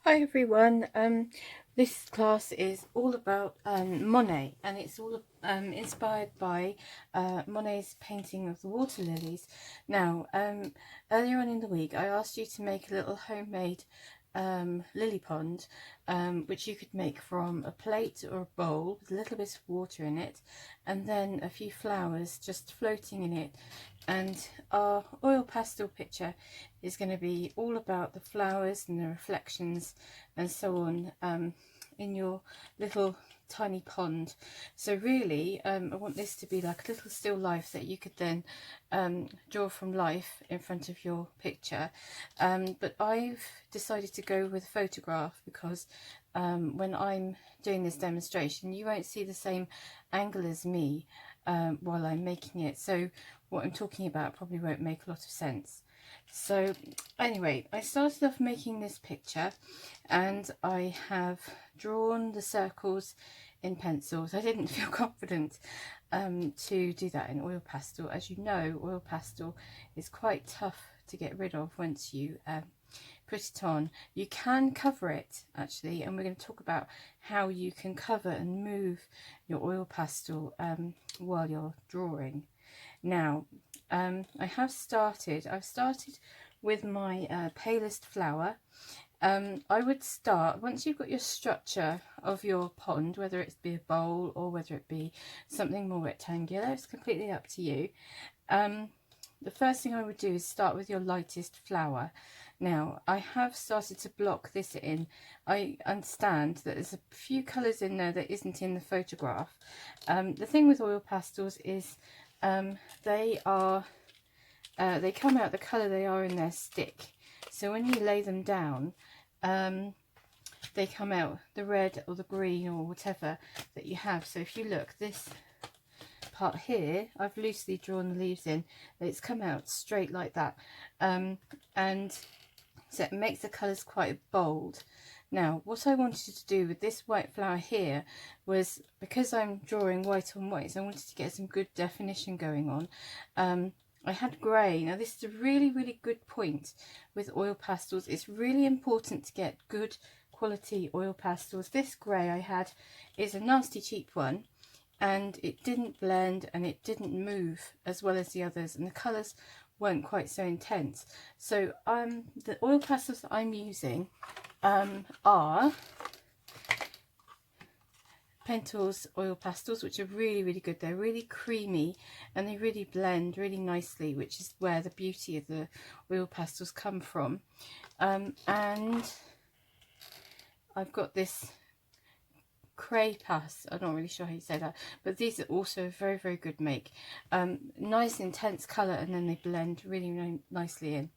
Hi everyone. This class is all about Monet, and it's all inspired by Monet's painting of the water lilies. Now, earlier on in the week, I asked you to make a little homemade lily pond, which you could make from a plate or a bowl with a little bit of water in it, and then a few flowers just floating in it. And our oil pastel picture is going to be all about the flowers and the reflections and so on in your little tiny pond. So really I want this to be like a little still life that you could then draw from life in front of your picture, but I've decided to go with a photograph because when I'm doing this demonstration you won't see the same angle as me while I'm making it, so what I'm talking about probably won't make a lot of sense. So anyway, I started off making this picture and I have drawn the circles in pencils. I didn't feel confident to do that in oil pastel. As you know, oil pastel is quite tough to get rid of once you put it on. You can cover it actually, and we're going to talk about how you can cover and move your oil pastel while you're drawing. Now, I've started with my palest flower. I would start, once you've got your structure of your pond, whether it be a bowl or whether it be something more rectangular, it's completely up to you. The first thing I would do is start with your lightest flower. Now, I have started to block this in. I understand that there's a few colours in there that isn't in the photograph. The thing with oil pastels is they come out the colour they are in their stick. So when you lay them down, they come out the red or the green or whatever that you have. So if you look, this part here, I've loosely drawn the leaves in. It's come out straight like that. And so it makes the colours quite bold. Now, what I wanted to do with this white flower here was, because I'm drawing white on white, so I wanted to get some good definition going on. I had grey. Now, this is a really, really good point with oil pastels. It's really important to get good quality oil pastels. This grey I had is a nasty cheap one, and it didn't blend and it didn't move as well as the others, and the colours weren't quite so intense. So the oil pastels that I'm using are Pentel's oil pastels, which are really, really good. They're really creamy and they really blend really nicely, which is where the beauty of the oil pastels come from. And I've got this Crepas, I'm not really sure how you say that, but these are also a very, very good make. Nice intense colour, and then they blend really, really nicely in.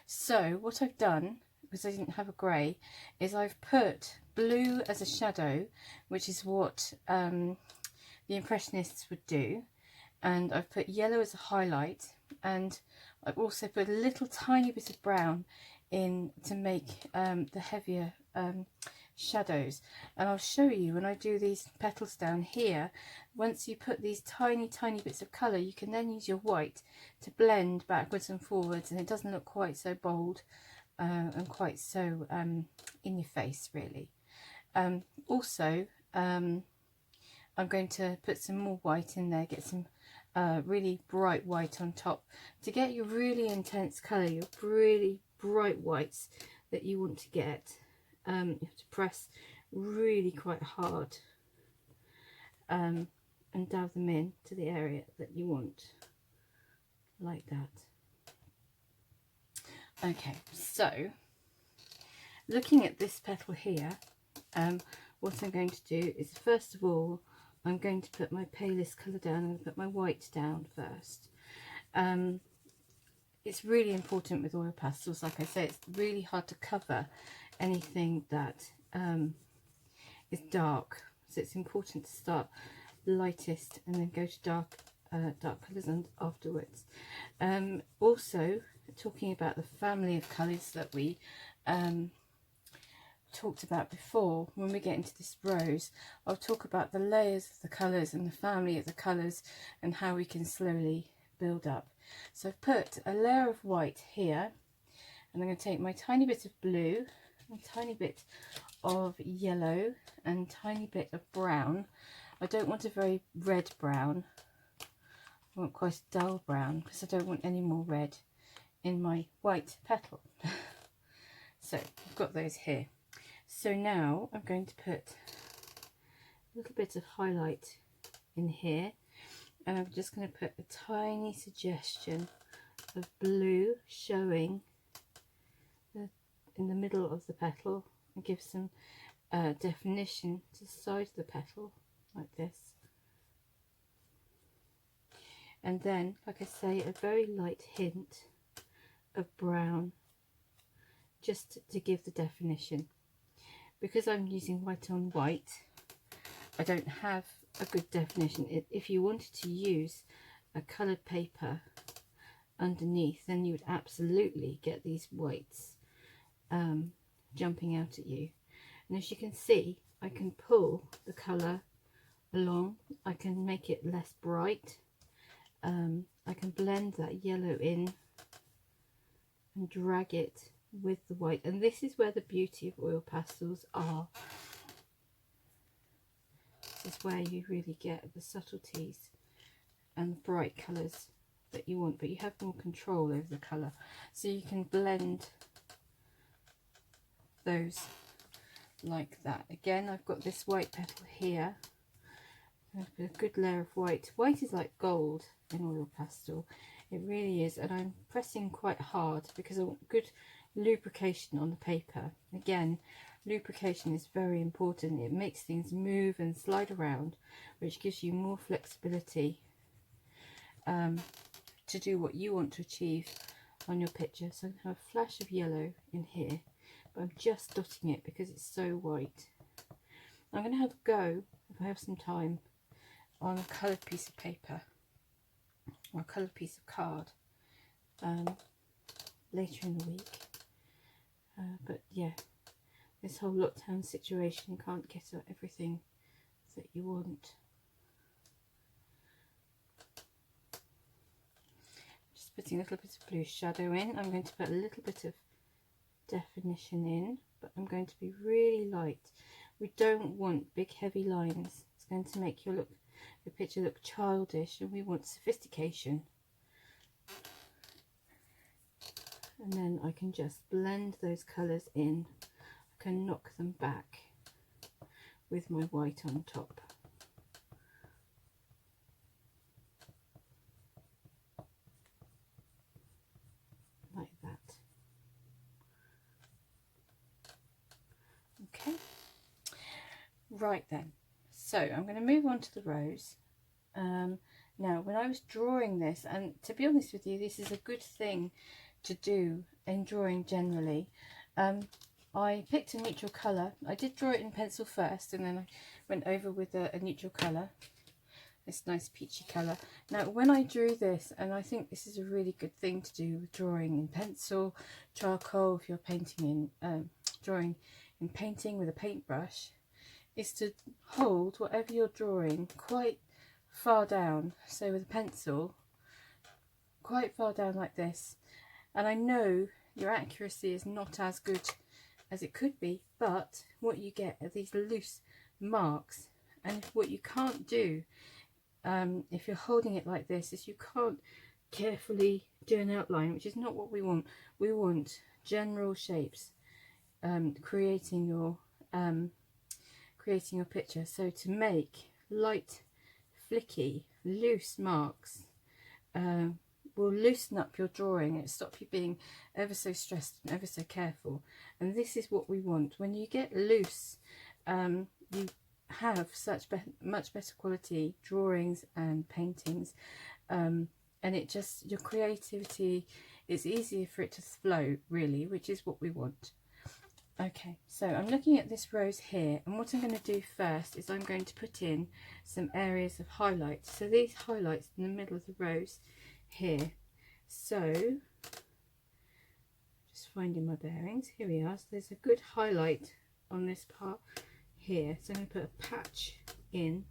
So what I've done, because I didn't have a grey, is I've put blue as a shadow, which is what the Impressionists would do, and I've put yellow as a highlight, and I've also put a little tiny bit of brown in to make the heavier shadows. And I'll show you when I do these petals down here, once you put these tiny bits of colour, you can then use your white to blend backwards and forwards, and it doesn't look quite so bold and quite so in your face really. Also I'm going to put some more white in there, get some really bright white on top to get your really intense colour, your really bright whites that you want to get. You have to press really quite hard and dab them in to the area that you want, like that. Okay, so looking at this petal here, what I'm going to do is, first of all, I'm going to put my palest colour down. I'm going to put my white down first. It's really important with oil pastels, like I say, it's really hard to cover anything that is dark, so it's important to start lightest and then go to dark colours and afterwards. Also, talking about the family of colours that we talked about before, when we get into this rose, I'll talk about the layers of the colours and the family of the colours and how we can slowly build up. So I've put a layer of white here, and I'm going to take my tiny bit of blue, a tiny bit of yellow and tiny bit of brown. I don't want a very red brown. I want quite a dull brown because I don't want any more red in my white petal. So I've got those here. So now I'm going to put a little bit of highlight in here, and I'm just going to put a tiny suggestion of blue showing in the middle of the petal and give some definition to the side of the petal like this. And then, like I say, a very light hint of brown just to give the definition. Because I'm using white on white, I don't have a good definition. If you wanted to use a coloured paper underneath, then you would absolutely get these whites jumping out at you. And as you can see, I can pull the colour along, I can make it less bright, I can blend that yellow in and drag it with the white. And this is where the beauty of oil pastels are. This is where you really get the subtleties and the bright colours that you want, but you have more control over the colour, so you can blend those like that. Again, I've got this white petal here. I'm going to put a good layer of white. White is like gold in oil pastel. It really is, and I'm pressing quite hard because I want good lubrication on the paper. Again, lubrication is very important. It makes things move and slide around, which gives you more flexibility to do what you want to achieve on your picture. So I'm going to have a flash of yellow in here, but I'm just dotting it because it's so white. I'm going to have a go, if I have some time, on a coloured piece of paper or a coloured piece of card later in the week. But yeah, this whole lockdown situation, you can't get everything that you want. Just putting a little bit of blue shadow in. I'm going to put a little bit of definition in, but I'm going to be really light. We don't want big heavy lines. It's going to make your picture look childish, and we want sophistication. And then I can just blend those colours in. I can knock them back with my white on top. Like that. Okay. Right then. So I'm going to move on to the rose. Now, when I was drawing this, and to be honest with you, this is a good thing to do in drawing generally. I picked a neutral colour. I did draw it in pencil first, and then I went over with a neutral colour, this nice peachy colour. Now, when I drew this, and I think this is a really good thing to do with drawing in pencil, charcoal, if you're painting in drawing in painting with a paintbrush, is to hold whatever you're drawing quite far down. So with a pencil, quite far down like this. And I know your accuracy is not as good as it could be, but what you get are these loose marks. And what you can't do if you're holding it like this is you can't carefully do an outline, which is not what we want. We want general shapes, creating your picture. So to make light, flicky, loose marks will loosen up your drawing. It'll stop you being ever so stressed and ever so careful. And this is what we want. When you get loose, you have much better quality drawings and paintings, and it just, your creativity, is easier for it to flow, really, which is what we want. Okay, so I'm looking at this rose here, and what I'm going to do first is I'm going to put in some areas of highlight. So these highlights in the middle of the rose here. So just finding my bearings. Here we are. So there's a good highlight on this part here. So I'm going to put a patch in.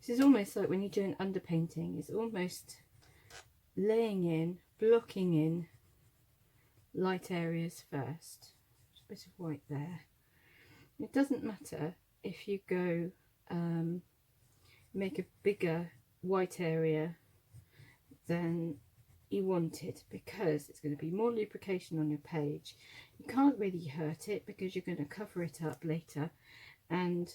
This is almost like when you do an underpainting. It's almost laying in, blocking in light areas first. bit of white there. It doesn't matter if you go make a bigger white area than you wanted, because it's going to be more lubrication on your page. You can't really hurt it because you're going to cover it up later, and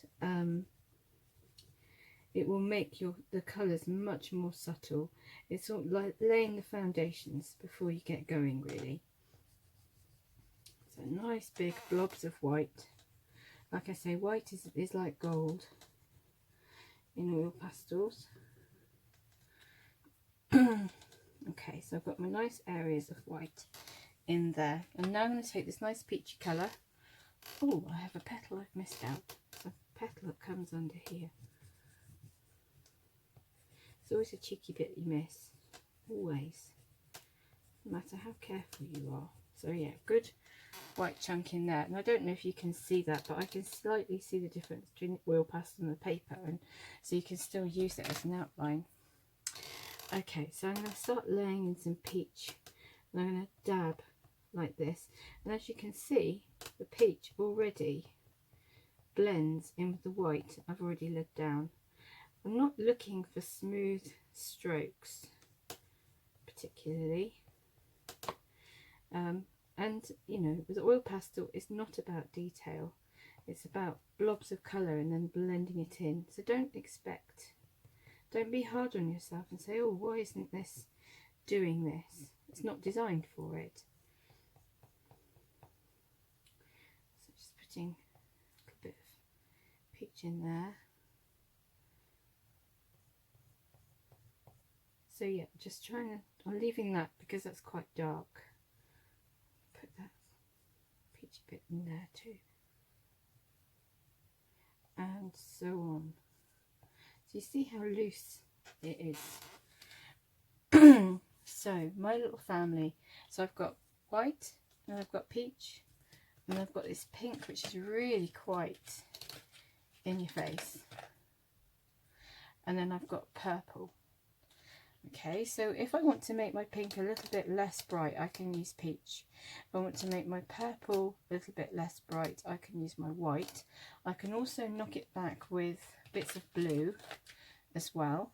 it will make the colours much more subtle. It's sort of like laying the foundations before you get going, really. So nice big blobs of white. Like I say, white is like gold in oil pastels. Okay, so I've got my nice areas of white in there, and now I'm going to take this nice peachy colour. Oh, I have a petal I've missed out. It's a petal that comes under here. It's always a cheeky bit you miss, always, no matter how careful you are. So yeah, good white chunk in there, and I don't know if you can see that, but I can slightly see the difference between the oil pastel and the paper, and so you can still use it as an outline. Okay, so I'm going to start laying in some peach, and I'm going to dab like this, and as you can see, the peach already blends in with the white I've already laid down. I'm not looking for smooth strokes particularly, and you know, with oil pastel it's not about detail, it's about blobs of colour and then blending it in. So don't be hard on yourself and say, oh, why isn't this doing this? It's not designed for it. So just putting a little bit of peach in there. So yeah, just I'm leaving that because that's quite dark. Put that peachy bit in there too. And so on. So you see how loose it is. So my little family, so I've got white, and I've got peach, and I've got this pink which is really quite in your face, and then I've got purple. Okay, so if I want to make my pink a little bit less bright, I can use peach. If I want to make my purple a little bit less bright, I can use my white. I can also knock it back with bits of blue as well.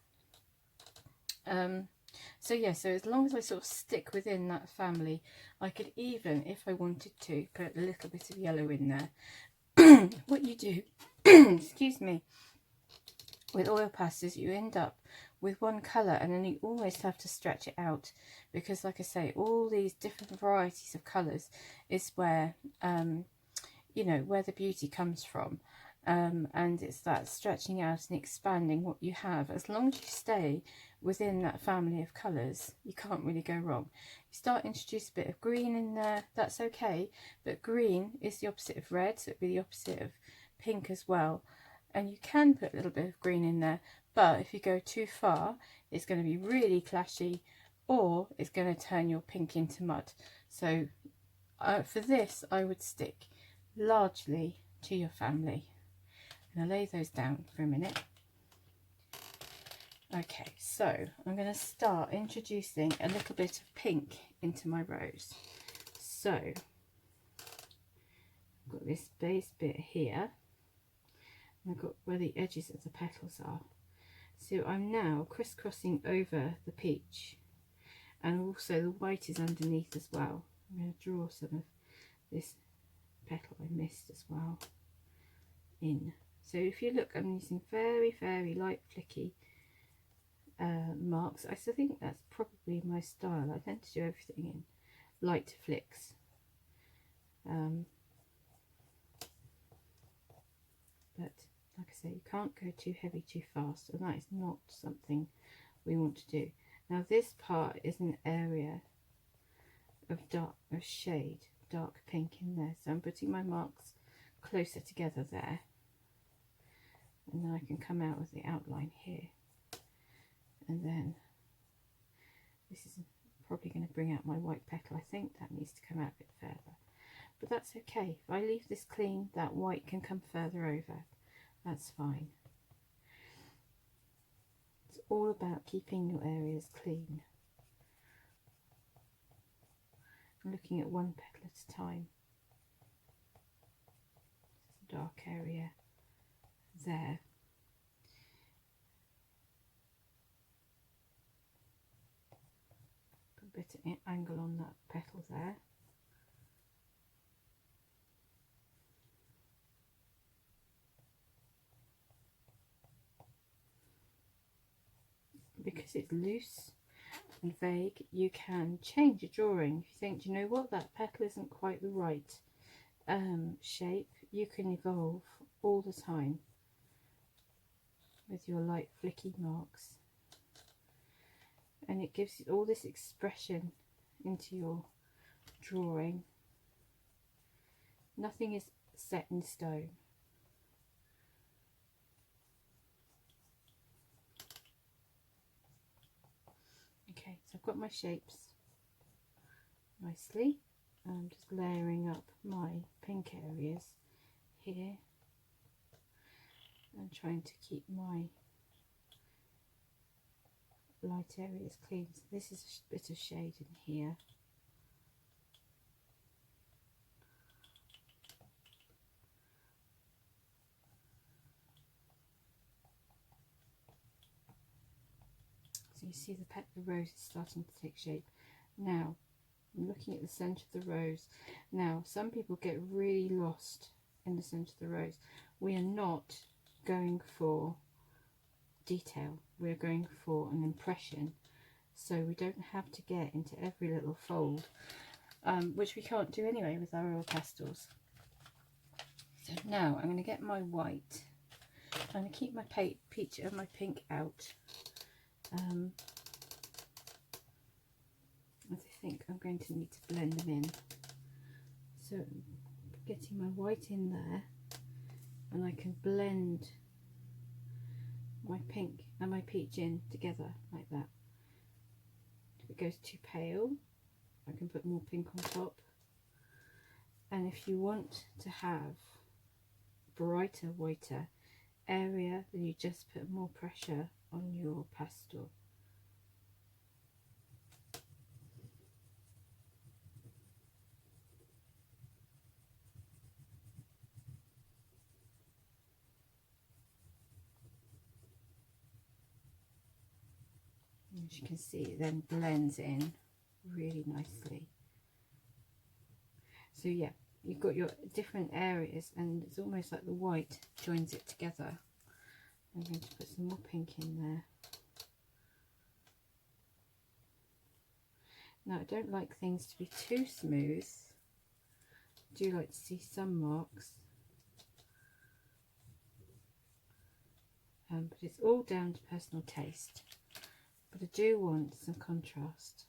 So yeah, so as long as I sort of stick within that family, I could even, if I wanted to, put a little bit of yellow in there. What you do, excuse me, with oil pastels, you end up with one colour, and then you almost have to stretch it out, because like I say, all these different varieties of colours is where you know, where the beauty comes from. And it's that stretching out and expanding what you have. As long as you stay within that family of colours, you can't really go wrong. You start introduce a bit of green in there, that's okay, but green is the opposite of red, so it'd be the opposite of pink as well. And you can put a little bit of green in there, but if you go too far, it's going to be really clashy, or it's going to turn your pink into mud. So for this, I would stick largely to your family. I'm going to lay those down for a minute. Okay, so I'm going to start introducing a little bit of pink into my rose. So I've got this base bit here, and I've got where the edges of the petals are. So I'm now crisscrossing over the peach, and also the white is underneath as well. I'm going to draw some of this petal I missed as well in. So if you look, I'm using very, very light flicky marks. I still think that's probably my style. I tend to do everything in light flicks. But like I say, you can't go too heavy too fast, and that is not something we want to do. Now this part is an area of shade, dark pink in there, so I'm putting my marks closer together there, and then I can come out with the outline here. And then this is probably going to bring out my white petal. I think that needs to come out a bit further, but that's okay. If I leave this clean, that white can come further over. That's fine. It's all about keeping your areas clean, and looking at one petal at a time. dark area there. Put a bit of angle on that petal there. Because it's loose and vague, you can change your drawing. If you think, do you know what, that petal isn't quite the right shape, you can evolve all the time with your light flicky marks, and it gives all this expression into your drawing. Nothing is set in stone. Okay, so I've got my shapes nicely. I'm just layering up my pink areas here and trying to keep my light areas clean. So this is a bit of shade in here. So you see the rose is starting to take shape. Now I'm looking at the centre of the rose. Now some people get really lost in the centre of the rose. We are not going for detail, we're going for an impression, so we don't have to get into every little fold, which we can't do anyway with our oil pastels. So now I'm going to get my white. I'm going to keep my peach and my pink out. I think I'm going to need to blend them in. So getting my white in there, and I can blend my pink and my peach in together like that. If it goes too pale, I can put more pink on top. And if you want to have brighter, whiter area, then you just put more pressure on your pastel. As you can see, it then blends in really nicely. So yeah, you've got your different areas, and it's almost like the white joins it together. I'm going to put some more pink in there. Now I don't like things to be too smooth. I do like to see some marks. But it's all down to personal taste. But I do want some contrast.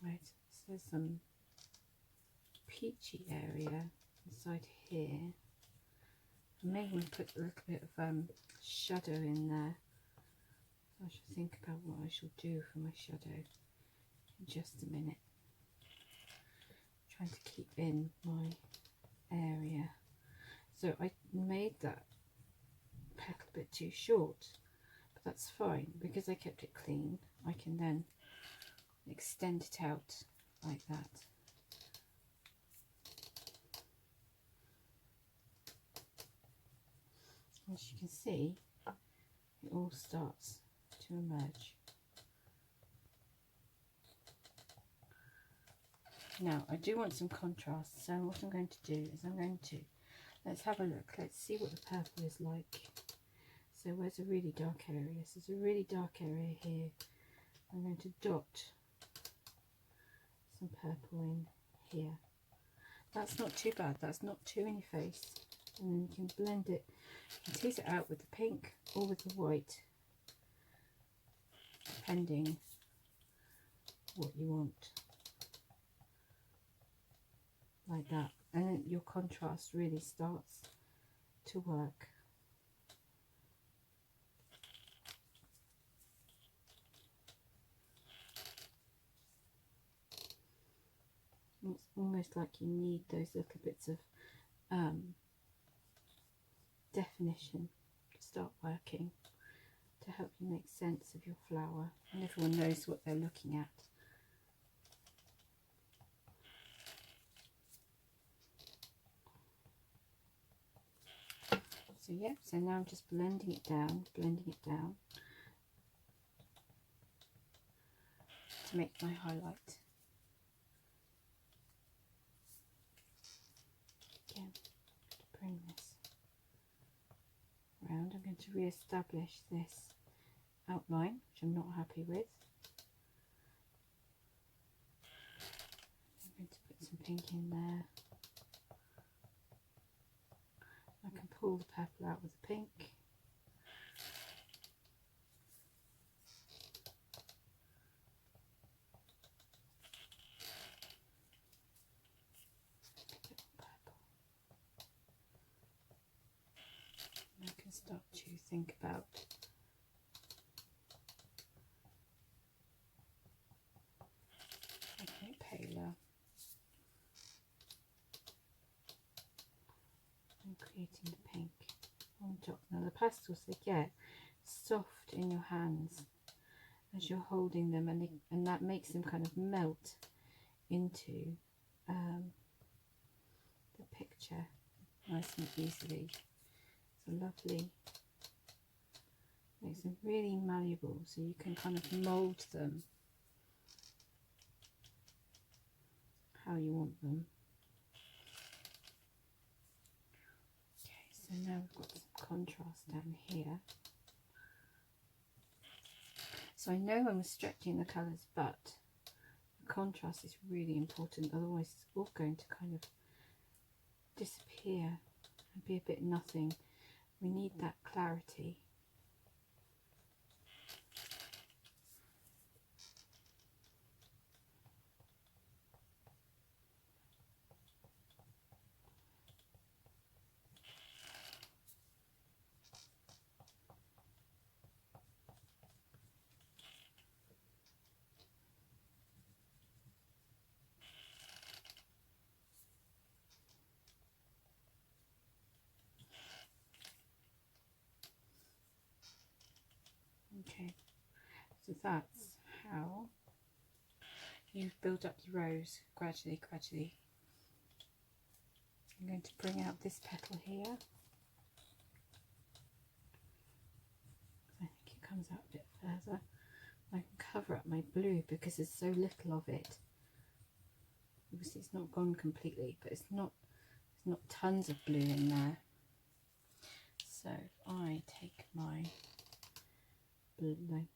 Right, so there's some peachy area inside here. I may even put a little bit of shadow in there. So I should think about what I shall do for my shadow in just a minute. Trying to keep in my area. So I made that petal a bit too short, but that's fine because I kept it clean. I can then extend it out like that. As you can see, it all starts to emerge. Now I do want some contrast, so what I'm going to do is let's have a look, let's see what the purple is like. So where's a really dark area? So there's a really dark area here. I'm going to dot some purple in here. That's not too bad, that's not too in your face. And then you can blend it and tease it out with the pink or with the white, depending what you want. Like that. And then your contrast really starts to work. It's almost like you need those little bits of definition to start working, to help you make sense of your flower, and everyone knows what they're looking at. So yep, so now I'm just blending it down to make my highlight. Again, to bring this around, I'm going to re-establish this outline, which I'm not happy with. I'm going to put some pink in there. I can pull the purple out with the pink. I can start to think about making it paler and creating the pink on top. Now the pastels, they get soft in your hands as you're holding them, and that makes them kind of melt into the picture nice and easily. It's lovely, makes them really malleable, so you can kind of mold them how you want them. Okay, so now we've got some contrast down here. So I know I'm stretching the colours, but the contrast is really important, otherwise it's all going to kind of disappear and be a bit nothing. We need that clarity. Okay, so that's how you build up your rose gradually. I'm going to bring out this petal here. I think it comes out a bit further. I can cover up my blue because there's so little of it. Obviously it's not gone completely, but there's not tons of blue in there. So if I take my blue, like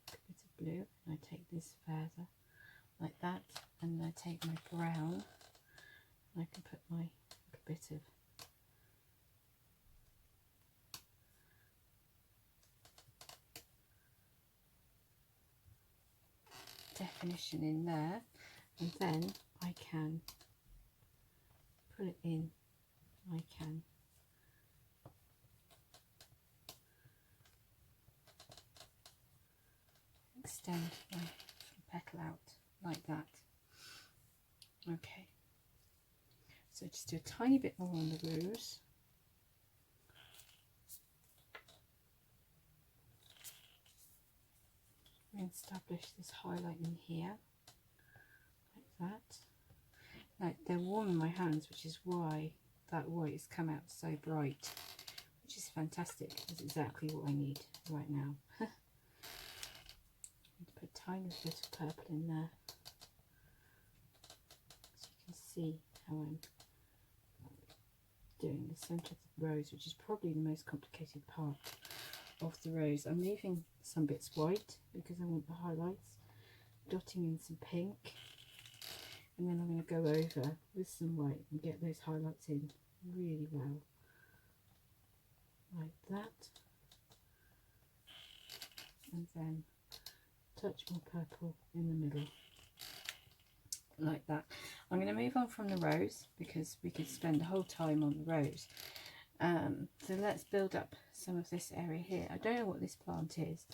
a bit of blue, and I take this further like that, and I take my brown, and I can put my little bit of definition in there, and then I can pull it in. I can extend my petal out like that. Okay, so just do a tiny bit more on the rose. Establish this highlight in here like that. Now they're warm in my hands, which is why that white has come out so bright, which is fantastic. That's exactly what I need right now. Put a tiny bit of purple in there so you can see how I'm doing the centre of the rose, which is probably the most complicated part of the rose. I'm leaving some bits white because I want the highlights, dotting in some pink, and then I'm going to go over with some white and get those highlights in really well, like that, and then touch more purple in the middle like that. I'm going to move on from the rose because we could spend the whole time on the rose. So let's build up some of this area here. I don't know what this plant is.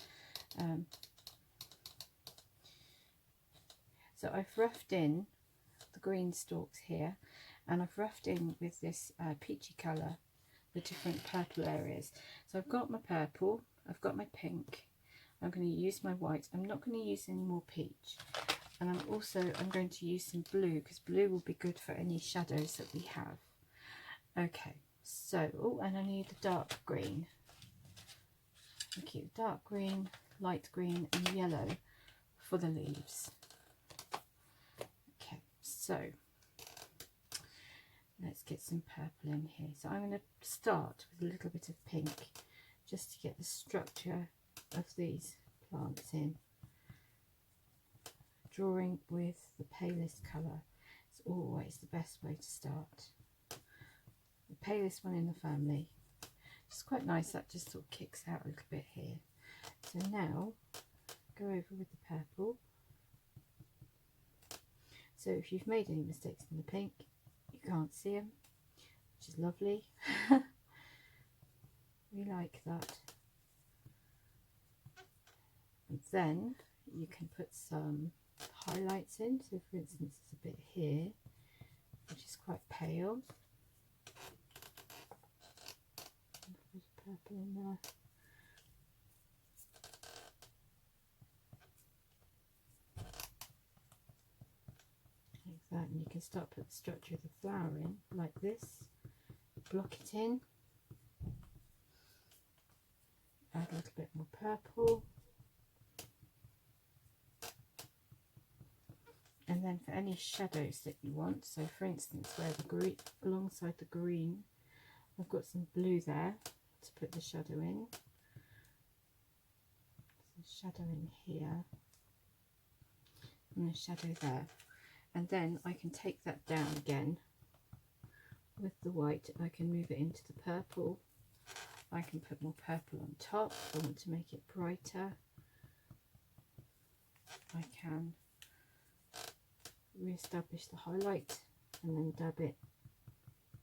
So I've roughed in the green stalks here, and I've roughed in with this peachy colour the different purple areas. So I've got my purple, I've got my pink, I'm going to use my white. I'm not going to use any more peach, and I'm going to use some blue because blue will be good for any shadows that we have. Okay, So, oh, and I need the dark green. Okay, dark green, light green and yellow for the leaves. Okay, so let's get some purple in here. So I'm going to start with a little bit of pink just to get the structure of these plants in. Drawing with the palest colour is always the best way to start. The palest one in the family. It's quite nice, that just sort of kicks out a little bit here. So now go over with the purple. So if you've made any mistakes in the pink, you can't see them, which is lovely. We like that. And then you can put some highlights in. So for instance, there's a bit here which is quite pale. Put a purple in there. Like that, and you can start putting the structure of the flower in like this. Block it in. Add a little bit more purple. And then for any shadows that you want, so for instance where the green, alongside the green, I've got some blue there to put the shadow in. Some shadow in here and a shadow there. And then I can take that down again with the white. I can move it into the purple. I can put more purple on top if I want to make it brighter. I can re-establish the highlight and then dab it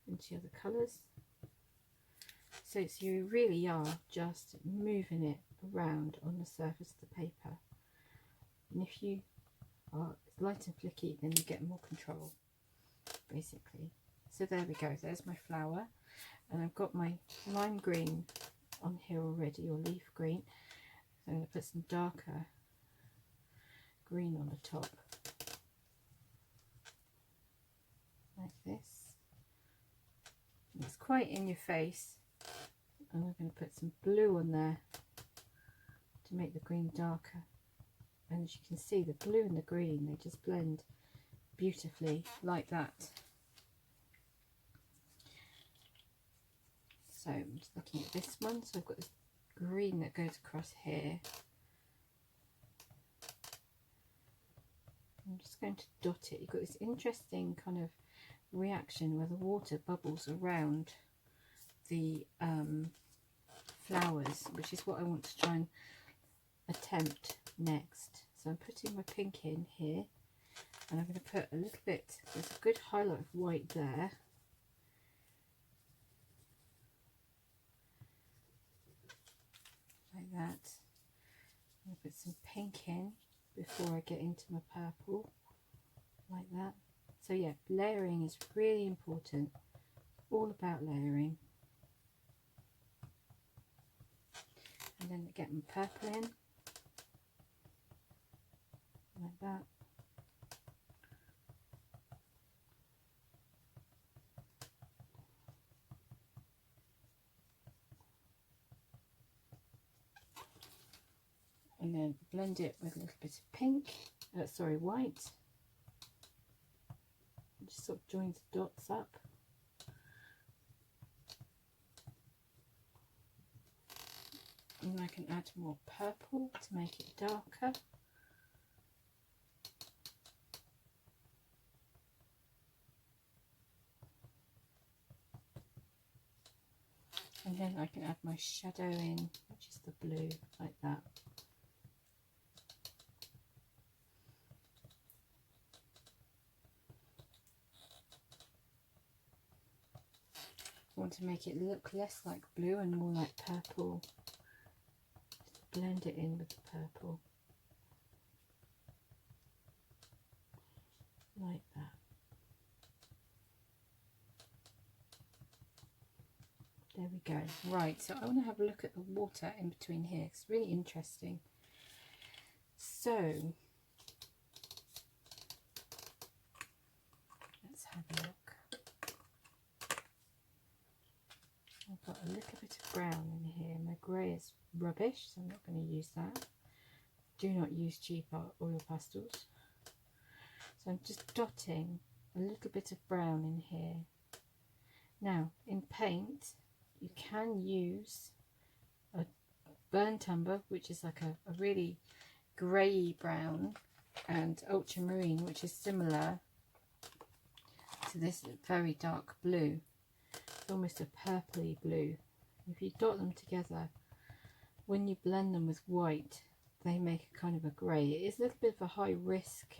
into other colours. So you really are just moving it around on the surface of the paper, and if you are light and flicky then you get more control basically. So there we go, there's my flower, and I've got my lime green on here already, or leaf green. So I'm going to put some darker green on the top like this. And it's quite in your face, and we're going to put some blue on there to make the green darker. And as you can see, the blue and the green, they just blend beautifully like that. So I'm just looking at this one. So I've got this green that goes across here. I'm just going to dot it. You've got this interesting kind of reaction where the water bubbles around the flowers, which is what I want to try and attempt next. So I'm putting my pink in here, and I'm going to put a little bit, there's a good highlight of white there. Like that. I'm going to put some pink in before I get into my purple, like that. So yeah, layering is really important, all about layering. And then get my purple in, like that. And then blend it with a little bit of pink, white. Just sort of joins the dots up. And I can add more purple to make it darker. And then I can add my shadow in, which is the blue, like that. I want to make it look less like blue and more like purple. Just blend it in with the purple, like that. There we go. Right, so I want to have a look at the water in between here. It's really interesting. So let's have a look. brown in here. My grey is rubbish, so I'm not going to use that. Do not use cheap oil pastels. So I'm just dotting a little bit of brown in here. Now in paint you can use a burnt umber, which is like a really grey brown, and ultramarine, which is similar to this very dark blue. It's almost a purpley blue. If you dot them together, when you blend them with white, they make a kind of a grey. It is a little bit of a high risk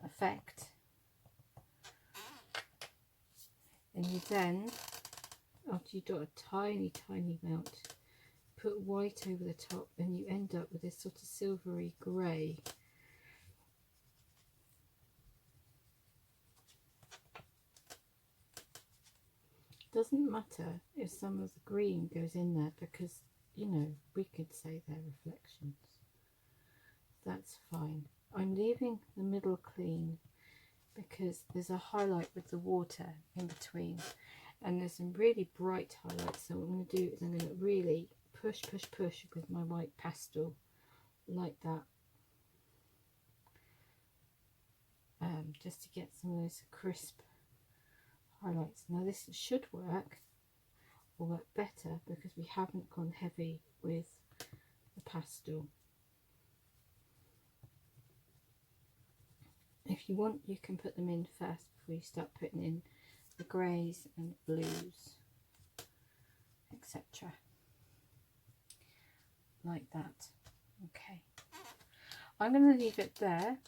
effect. And you then, after you dot a tiny amount, put white over the top, and you end up with this sort of silvery grey. Doesn't matter if some of the green goes in there, because, you know, we could say they're reflections. That's fine. I'm leaving the middle clean because there's a highlight with the water in between, and there's some really bright highlights. So what I'm going to do is I'm going to really push with my white pastel like that, just to get some of those crisp highlights. Now this should work, or work better, because we haven't gone heavy with the pastel. If you want, you can put them in first before you start putting in the greys and blues, etc. Like that. Okay, I'm going to leave it there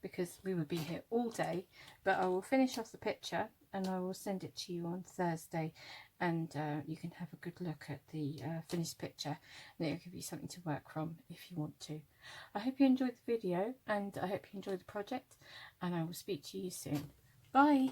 because we would be here all day, but I will finish off the picture and I will send it to you on Thursday, and you can have a good look at the finished picture, and it will give you something to work from if you want to. I hope you enjoyed the video, and I hope you enjoyed the project, and I will speak to you soon. Bye!